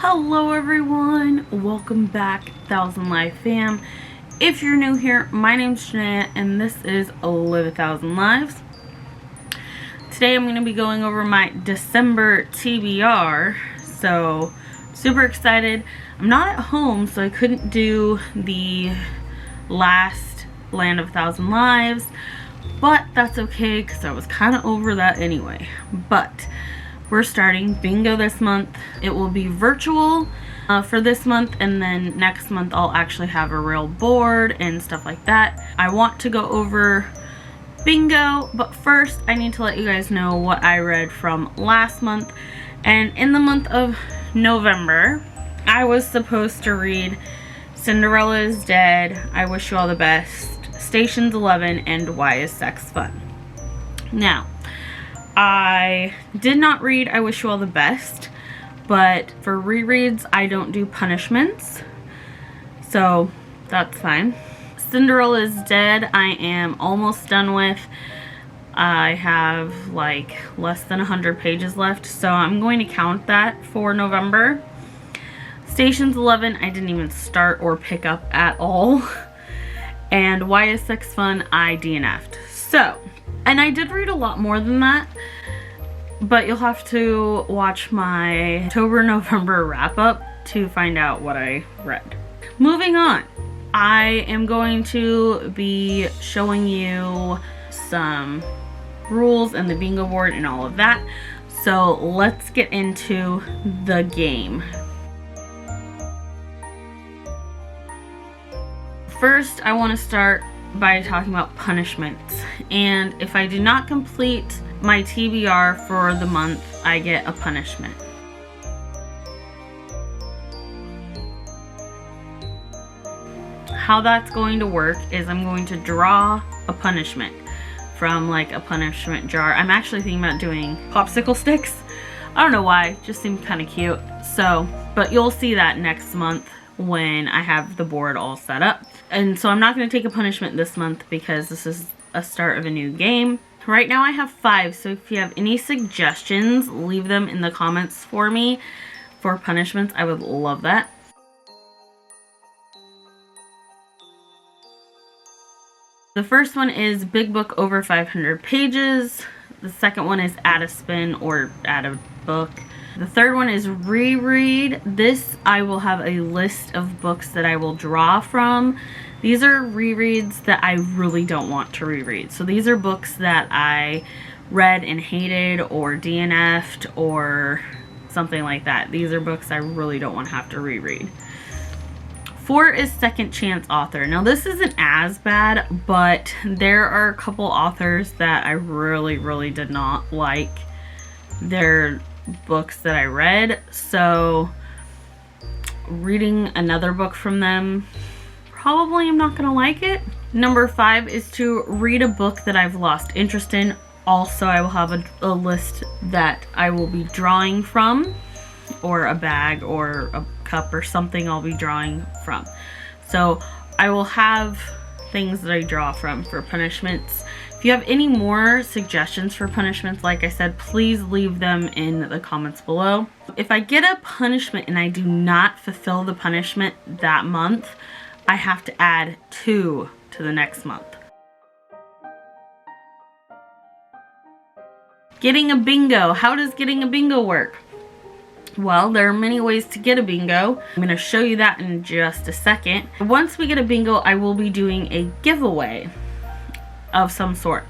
Hello everyone, welcome back 1000 Live fam. If you're new here, my name's Shania and this is Live 1000 Lives. Today I'm going to be going over my December TBR, so super excited. I'm not at home, so I couldn't do the last Land of 1000 Lives, but that's okay because I was kind of over that anyway. But we're starting bingo this month. It will be virtual for this month, and then next month I'll actually have a real board and stuff like that. I want to go over bingo, but first I need to let you guys know what I read from last month. And in the month of November, I was supposed to read Cinderella is Dead, I Wish You All the Best, Stations 11, and Why Is Sex Fun? Now, I did not read I Wish You All the Best, but for rereads I don't do punishments, so that's fine. Cinderella is Dead I am almost done with. I have like less than 100 pages left, so I'm going to count that for November. Stations 11 I didn't even start or pick up at all. And Why Is Sex Fun I DNF'd. So, and I did read a lot more than that, but you'll have to watch my October-November wrap-up to find out what I read. Moving on, I am going to be showing you some rules and the bingo board and all of that. So let's get into the game. First, I want to start by talking about punishments, and if I do not complete my TBR for the month, I get a punishment. How that's going to work is I'm going to draw a punishment from like a punishment jar. I'm actually thinking about doing popsicle sticks. I don't know why, just seemed kind of cute. So, but you'll see that next month when I have the board all set up. And so I'm not going to take a punishment this month because this is a start of a new game. Right now I have 5, so if you have any suggestions, leave them in the comments for me for punishments. I would love that. The first one is Big Book over 500 pages. The second one is Add a Spin or Add a Book. The third one is Reread. This I will have a list of books that I will draw from. These are rereads that I really don't want to reread. So these are books that I read and hated or DNF'd or something like that. These are books I really don't want to have to reread. 4 is Second Chance Author. Now this isn't as bad, but there are a couple authors that I really did not like their books that I read, so reading another book from them, probably I'm not gonna like it. Number 5 is to read a book that I've lost interest in. Also, I will have a list that I will be drawing from, or a bag or a cup or something I'll be drawing from. So I will have things that I draw from for punishments. If you have any more suggestions for punishments, like I said, please leave them in the comments below. If I get a punishment and I do not fulfill the punishment that month, I have to add 2 to the next month. Getting a bingo. How does getting a bingo work? Well, there are many ways to get a bingo. I'm going to show you that in just a second. Once we get a bingo, I will be doing a giveaway of some sort.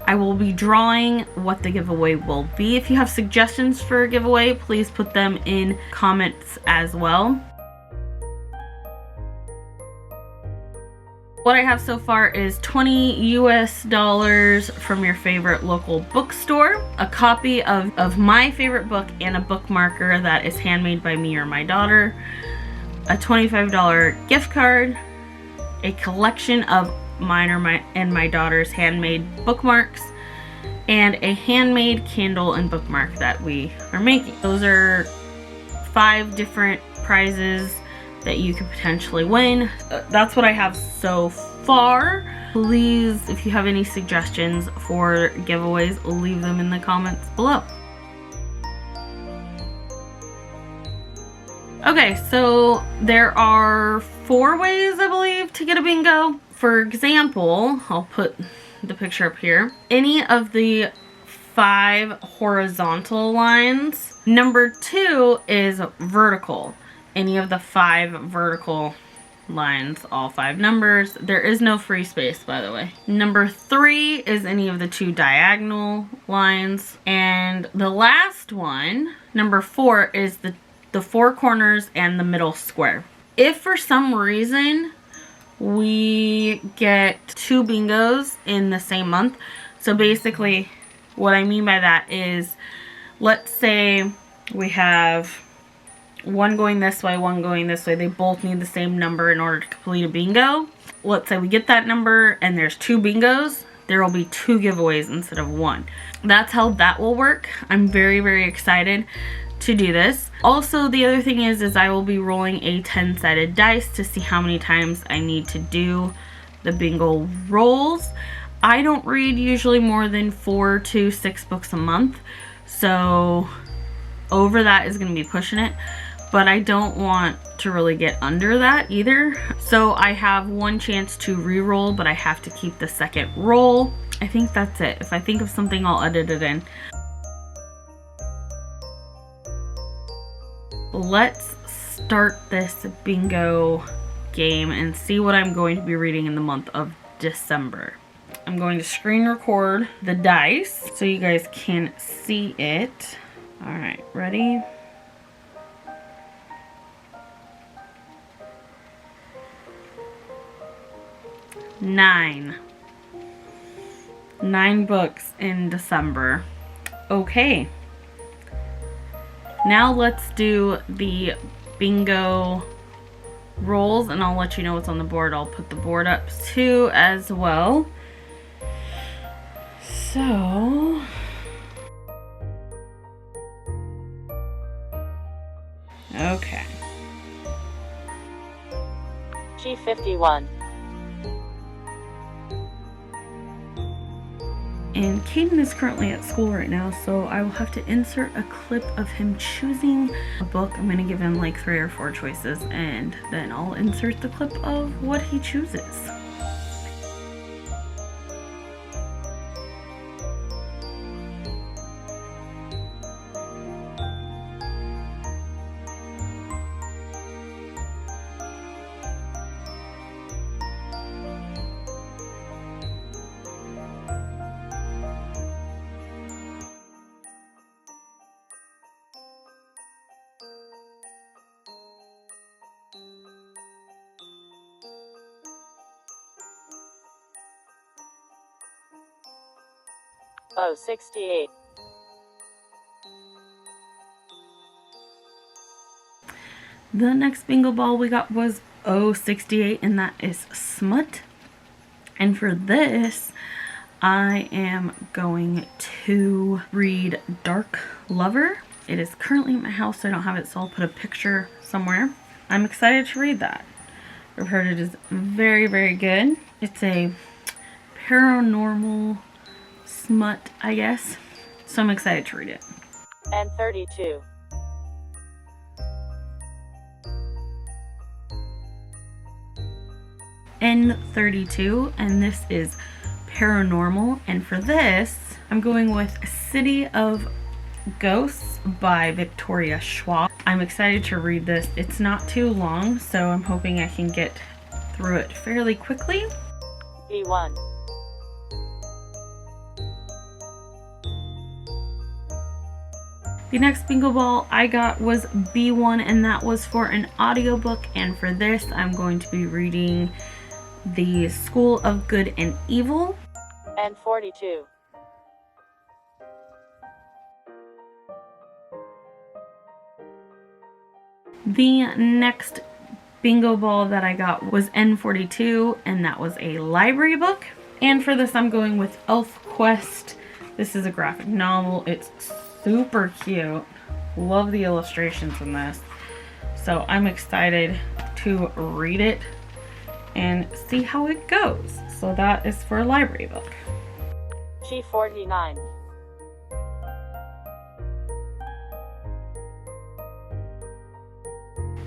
I will be drawing what the giveaway will be. If you have suggestions for a giveaway, please put them in comments as well. What I have so far is $20 US from your favorite local bookstore, a copy of my favorite book and a bookmarker that is handmade by me or my daughter, a $25 gift card, a collection of mine and my daughter's handmade bookmarks, and a handmade candle and bookmark that we are making. Those are 5 different prizes that you could potentially win. That's what I have so far. Please, if you have any suggestions for giveaways, leave them in the comments below. Okay, so there are 4 ways, I believe, to get a bingo. For example, I'll put the picture up here. Any of the 5 horizontal lines. Number 2 is vertical. Any of the 5 vertical lines, all 5 numbers. There is no free space, by the way. Number 3 is any of the 2 diagonal lines. And the last one, number 4, is the 4 corners and the middle square. If for some reason we get 2 bingos in the same month, so basically what I mean by that is, let's say we have one going this way, one going this way. They both need the same number in order to complete a bingo. Let's say we get that number and there's 2 bingos. There will be 2 giveaways instead of 1. That's how that will work. I'm very, very excited to do this. Also, the other thing is I will be rolling a 10-sided dice to see how many times I need to do the bingo rolls. I don't read usually more than 4 to 6 books a month, so over that is going to be pushing it, but I don't want to really get under that either. So I have 1 chance to re-roll, but I have to keep the second roll. I think that's it. If I think of something, I'll edit it in. Let's start this bingo game and see what I'm going to be reading in the month of December. I'm going to screen record the dice so you guys can see it. All right, ready? Nine books in December. Okay. Now let's do the bingo rolls, and I'll let you know what's on the board. I'll put the board up too as well. So, okay. G51. And Kayden is currently at school right now, so I will have to insert a clip of him choosing a book. I'm going to give him like 3 or 4 choices, and then I'll insert the clip of what he chooses. Oh, 68. The next bingo ball we got was 068, and that is smut. And for this, I am going to read Dark Lover. It is currently in my house, so I don't have it, so I'll put a picture somewhere. I'm excited to read that. I've heard it is very, very good. It's a paranormal smut, I guess. So I'm excited to read it. And 32. N32, and this is paranormal. And for this, I'm going with City of Ghosts by Victoria Schwab. I'm excited to read this. It's not too long, so I'm hoping I can get through it fairly quickly. B1. The next bingo ball I got was B1, and that was for an audiobook. And for this, I'm going to be reading The School of Good and Evil. And 42. The next bingo ball that I got was N42, and that was a library book. And for this, I'm going with Elf Quest. This is a graphic novel. It's super cute. Love the illustrations in this. So I'm excited to read it and see how it goes. So that is for a library book. G49.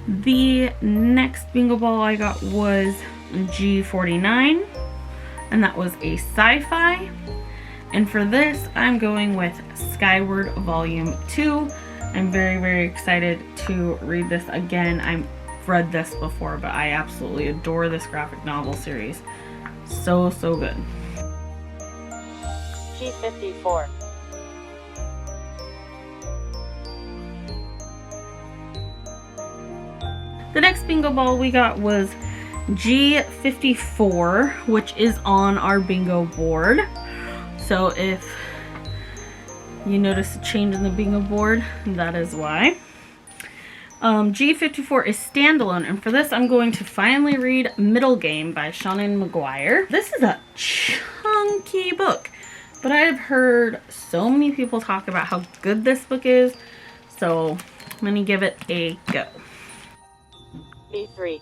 The next bingo ball I got was G49, and that was a sci-fi. And for this, I'm going with Skyward Volume 2. I'm very, very excited to read this again. I've read this before, but I absolutely adore this graphic novel series. So, so good. G54. The next bingo ball we got was G54, which is on our bingo board. So if you notice a change in the bingo board, that is why. G54 is standalone, and for this I'm going to finally read Middle Game by Seanan McGuire. This is a chunky book, but I have heard so many people talk about how good this book is, so I'm going to give it a go. B3.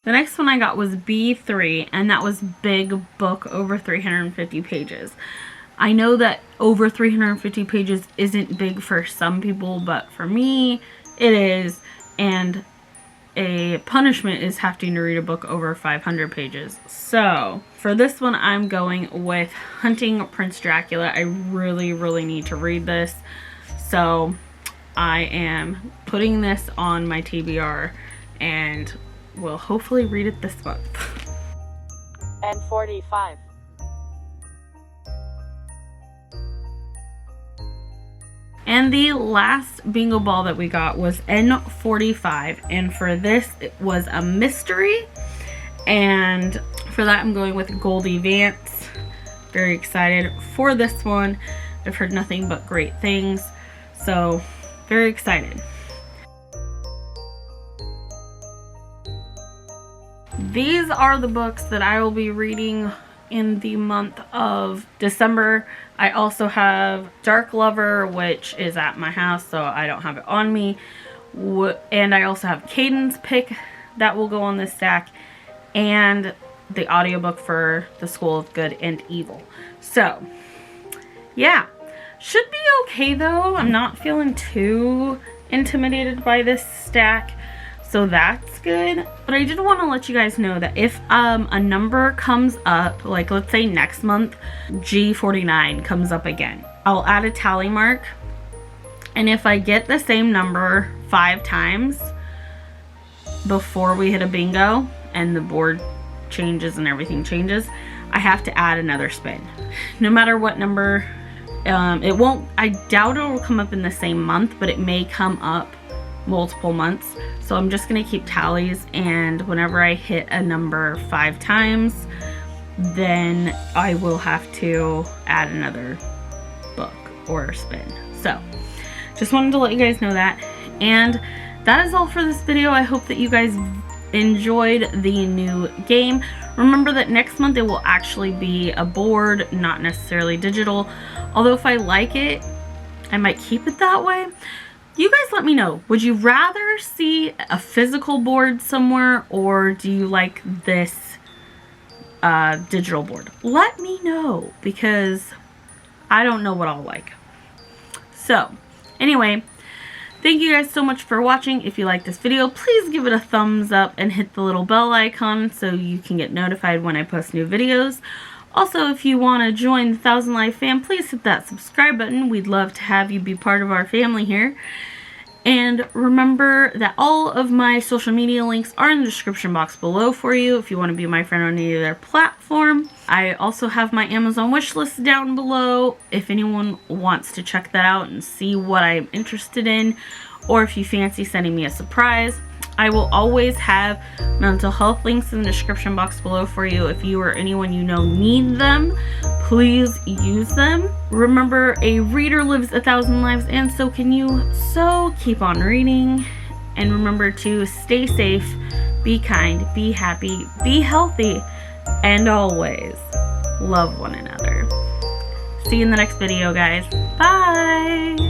The next one I got was B3, and that was big book over 350 pages. I know that over 350 pages isn't big for some people, but for me, it is. And a punishment is having to read a book over 500 pages. So, for this one, I'm going with Hunting Prince Dracula. I really, really need to read this. So, I am putting this on my TBR and will hopefully read it this month. And 45. And the last bingo ball that we got was N45, and for this it was a mystery, and for that I'm going with Goldie Vance. Very excited for this one. I've heard nothing but great things, so very excited. These are the books that I will be reading in the month of December. I also have Dark Lover, which is at my house, so I don't have it on me. And I also have Kayden's Pick that will go on this stack, and the audiobook for The School of Good and Evil. So, yeah. Should be okay though. I'm not feeling too intimidated by this stack, so that's good. But I did want to let you guys know that if a number comes up, like let's say next month G49 comes up again, I'll add a tally mark, and if I get the same number 5 times before we hit a bingo and the board changes and everything changes, I have to add another spin. No matter what number, it won't, I doubt it will come up in the same month, but it may come up multiple months. So I'm just going to keep tallies, and whenever I hit a number 5 times, then I will have to add another book or spin. So just wanted to let you guys know that. And that is all for this video. I hope that you guys enjoyed the new game. Remember that next month it will actually be a board, not necessarily digital. Although if I like it, I might keep it that way. You guys let me know. Would you rather see a physical board somewhere, or do you like this digital board? Let me know, because I don't know what I'll like. So, anyway, thank you guys so much for watching. If you like this video, please give it a thumbs up and hit the little bell icon so you can get notified when I post new videos. Also, if you want to join the 1000 Live fam, please hit that subscribe button. We'd love to have you be part of our family here. And remember that all of my social media links are in the description box below for you if you want to be my friend on either platform. I also have my Amazon wishlist down below if anyone wants to check that out and see what I'm interested in, or if you fancy sending me a surprise. I will always have mental health links in the description box below for you. If you or anyone you know need them, please use them. Remember, a reader lives 1,000 lives, and so can you. So keep on reading, and remember to stay safe, be kind, be happy, be healthy, and always love one another. See you in the next video, guys. Bye!